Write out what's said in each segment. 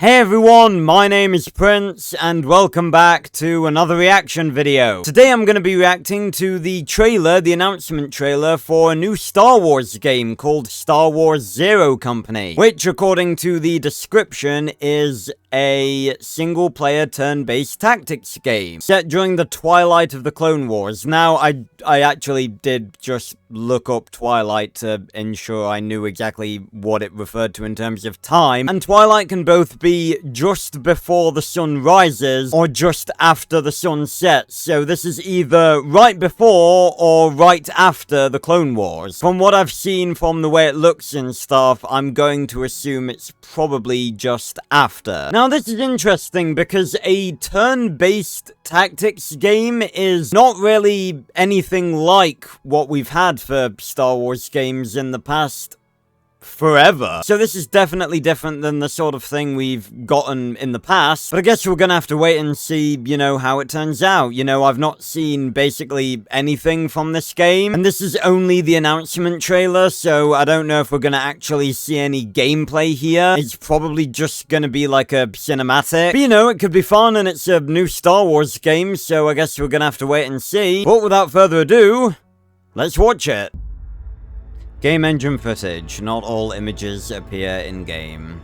Hey everyone, my name is Prince, and welcome back to another reaction video. Today I'm going to be reacting to the trailer, the announcement trailer for a new Star Wars game called Star Wars Zero Company, which according to the description is a single-player turn-based tactics game set during the twilight of the Clone Wars. Now, I actually did just look up Twilight to ensure I knew exactly what it referred to in terms of time, and Twilight can both be just before the sun rises or just after the sun sets, so this is either right before or right after the Clone Wars. From what I've seen from the way it looks and stuff, I'm going to assume it's probably just after. Now this is interesting because a turn-based tactics game is not really anything like what we've had for Star Wars games in the past forever. So this is definitely different than the sort of thing we've gotten in the past. But I guess we're gonna have to wait and see, how it turns out. I've not seen basically anything from this game. And this is only the announcement trailer, so I don't know if we're gonna actually see any gameplay here. It's probably just gonna be like a cinematic. But it could be fun, and it's a new Star Wars game, so I guess we're gonna have to wait and see. But without further ado, let's watch it. Game engine footage. Not all images appear in-game.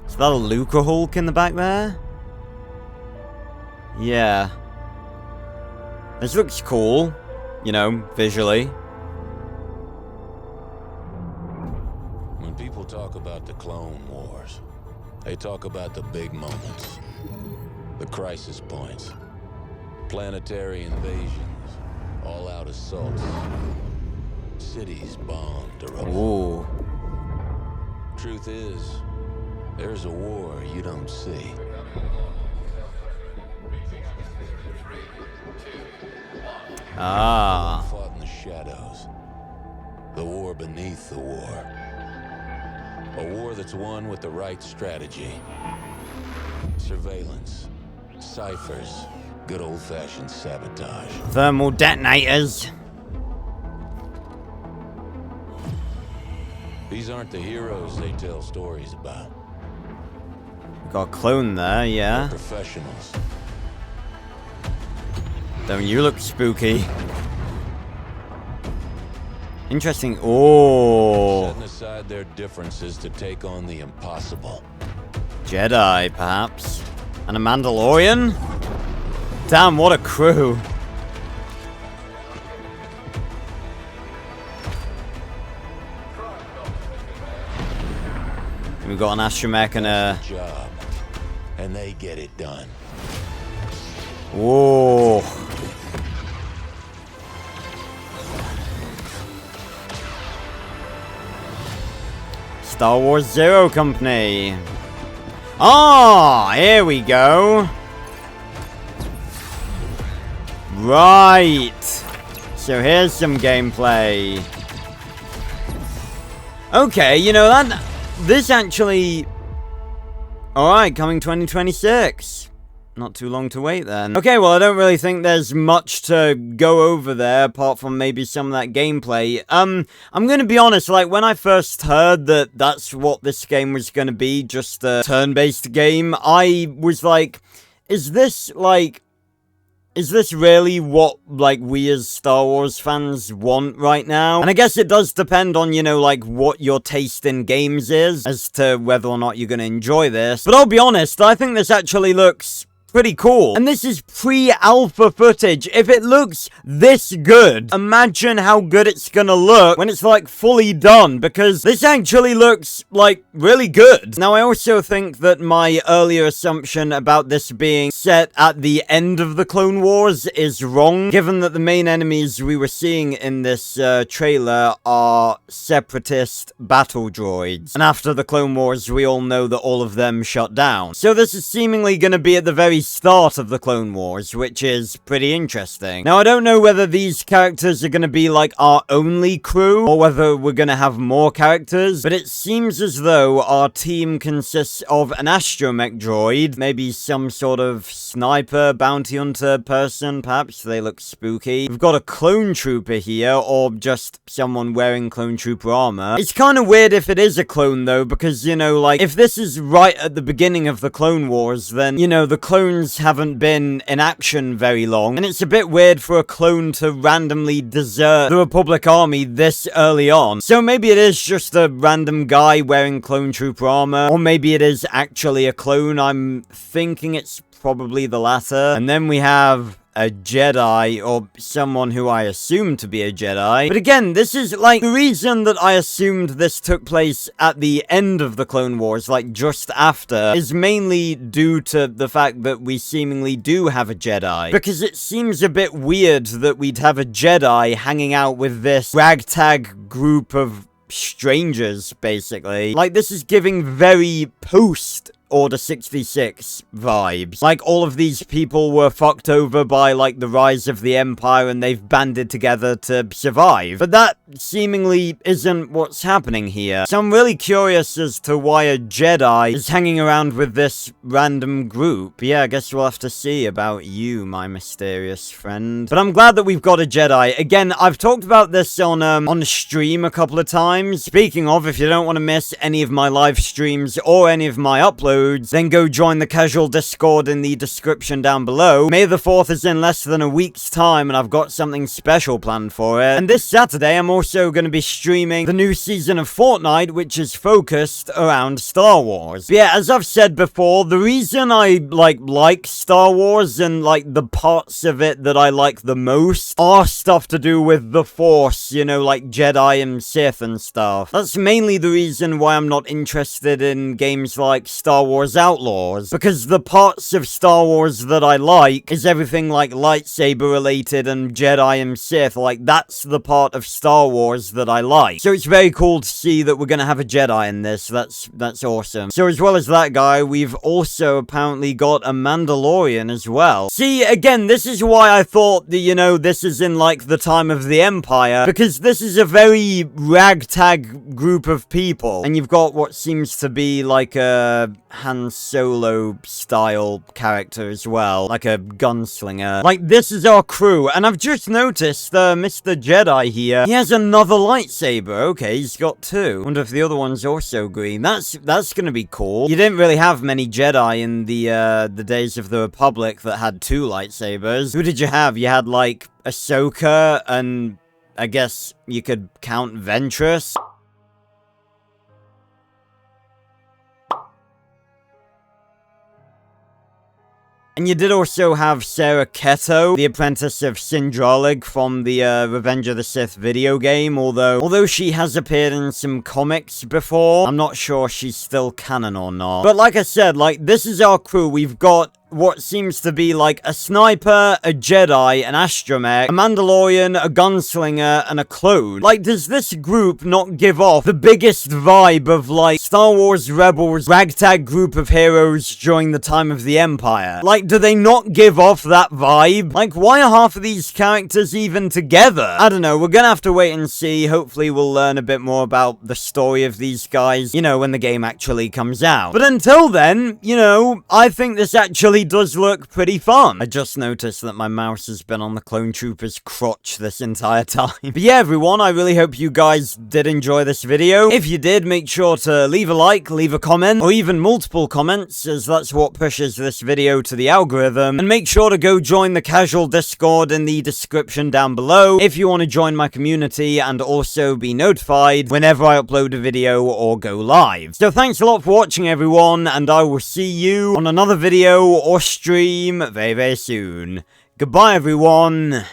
Is that a Luca Hulk in the back there? Yeah. This looks cool. Visually. When people talk about the Clone Wars, they talk about the big moments. The crisis points. Planetary invasions. All-out assaults. Cities bombed to rubble. Ooh. Truth is, there's a war you don't see. Ah. Fought in the shadows. The war beneath the war. A war that's won with the right strategy. Surveillance. Ciphers. Good old-fashioned sabotage. Thermal detonators. These aren't the heroes they tell stories about. Got a clone there, yeah. They're professionals. Don't you look spooky? Interesting. Oh. Setting aside their differences to take on the impossible. Jedi, perhaps. And a Mandalorian? Damn, what a crew. We've got an astromech and a job, and they get it done. Whoa. Star Wars Zero Company. Ah, here we go. Right. So here's some gameplay. Okay, this actually... Alright, coming 2026. Not too long to wait then. Okay, well, I don't really think there's much to go over there, apart from maybe some of that gameplay. I'm gonna be honest, when I first heard that that's what this game was gonna be, just a turn-based game, I was like, is this really what, we as Star Wars fans want right now? And I guess it does depend on, what your taste in games is, as to whether or not you're gonna enjoy this. But I'll be honest, I think this actually looks pretty cool. And this is pre-alpha footage. If it looks this good, imagine how good it's gonna look when it's fully done, because this actually looks really good. Now I also think that my earlier assumption about this being set at the end of the Clone Wars is wrong, given that the main enemies we were seeing in this trailer are separatist battle droids. And after the Clone Wars, we all know that all of them shut down. So this is seemingly gonna be at the very start of the Clone Wars, which is pretty interesting. Now, I don't know whether these characters are going to be like our only crew, or whether we're going to have more characters, but it seems as though our team consists of an astromech droid, maybe some sort of sniper, bounty hunter person, perhaps. They look spooky. We've got a clone trooper here, or just someone wearing clone trooper armor. It's kind of weird if it is a clone, though, because, you know, like, if this is right at the beginning of the Clone Wars, then, you know, the clones haven't been in action very long, and it's a bit weird for a clone to randomly desert the Republic Army this early on. So maybe it is just a random guy wearing clone trooper armor, or maybe it is actually a clone. I'm thinking it's probably the latter. And then we have a Jedi, or someone who I assume to be a Jedi. But again, this is, like, the reason that I assumed this took place at the end of the Clone Wars, like, just after, is mainly due to the fact that we seemingly do have a Jedi. Because it seems a bit weird that we'd have a Jedi hanging out with this ragtag group of strangers, basically. Like, this is giving very post Order 66 vibes. Like, all of these people were fucked over by, like, the rise of the Empire, and they've banded together to survive. But that seemingly isn't what's happening here. So I'm really curious as to why a Jedi is hanging around with this random group. Yeah, I guess we'll have to see about you, my mysterious friend. But I'm glad that we've got a Jedi. Again, I've talked about this on stream a couple of times. Speaking of, if you don't want to miss any of my live streams or any of my uploads, then go join the casual Discord in the description down below. May the 4th is in less than a week's time, and I've got something special planned for it. And this Saturday, I'm also going to be streaming the new season of Fortnite, which is focused around Star Wars. But yeah, as I've said before, the reason I, like Star Wars and, like, the parts of it that I like the most are stuff to do with the Force, you know, like Jedi and Sith and stuff. That's mainly the reason why I'm not interested in games like Star Wars Outlaws, because the parts of Star Wars that I like is everything like lightsaber related and Jedi and Sith. Like, that's the part of Star Wars that I like. So it's very cool to see that we're gonna have a Jedi in this. That's awesome. So as well as that guy, we've also apparently got a Mandalorian as well. See, again, this is why I thought that, you know, this is in like the time of the Empire, because this is a very ragtag group of people, and you've got what seems to be like a Han Solo style character as well, like a gunslinger. Like, this is our crew, and I've just noticed Mr. Jedi here, he has another lightsaber. Okay, he's got two. Wonder if the other one's also green. That's gonna be cool. You didn't really have many Jedi in the days of the Republic that had two lightsabers. Who did you have? You had like Ahsoka, and I guess you could count Ventress. And you did also have Sarah Keto, the apprentice of Sindralig from the Revenge of the Sith video game, although she has appeared in some comics before. I'm not sure she's still canon or not. But like I said, like, this is our crew. We've got what seems to be like a sniper, a Jedi, an astromech, a Mandalorian, a gunslinger, and a clone. Like, does this group not give off the biggest vibe of like Star Wars Rebels ragtag group of heroes during the time of the Empire? Like, do they not give off that vibe? Like, why are half of these characters even together? I don't know, we're gonna have to wait and see. Hopefully we'll learn a bit more about the story of these guys, you know, when the game actually comes out. But until then, you know, I think this actually does look pretty fun. I just noticed that my mouse has been on the Clone Trooper's crotch this entire time. But yeah, everyone, I really hope you guys did enjoy this video. If you did, make sure to leave a like, leave a comment, or even multiple comments, as that's what pushes this video to the algorithm. And make sure to go join the casual Discord in the description down below if you want to join my community and also be notified whenever I upload a video or go live. So thanks a lot for watching, everyone, and I will see you on another video or stream very, very soon. Goodbye, everyone.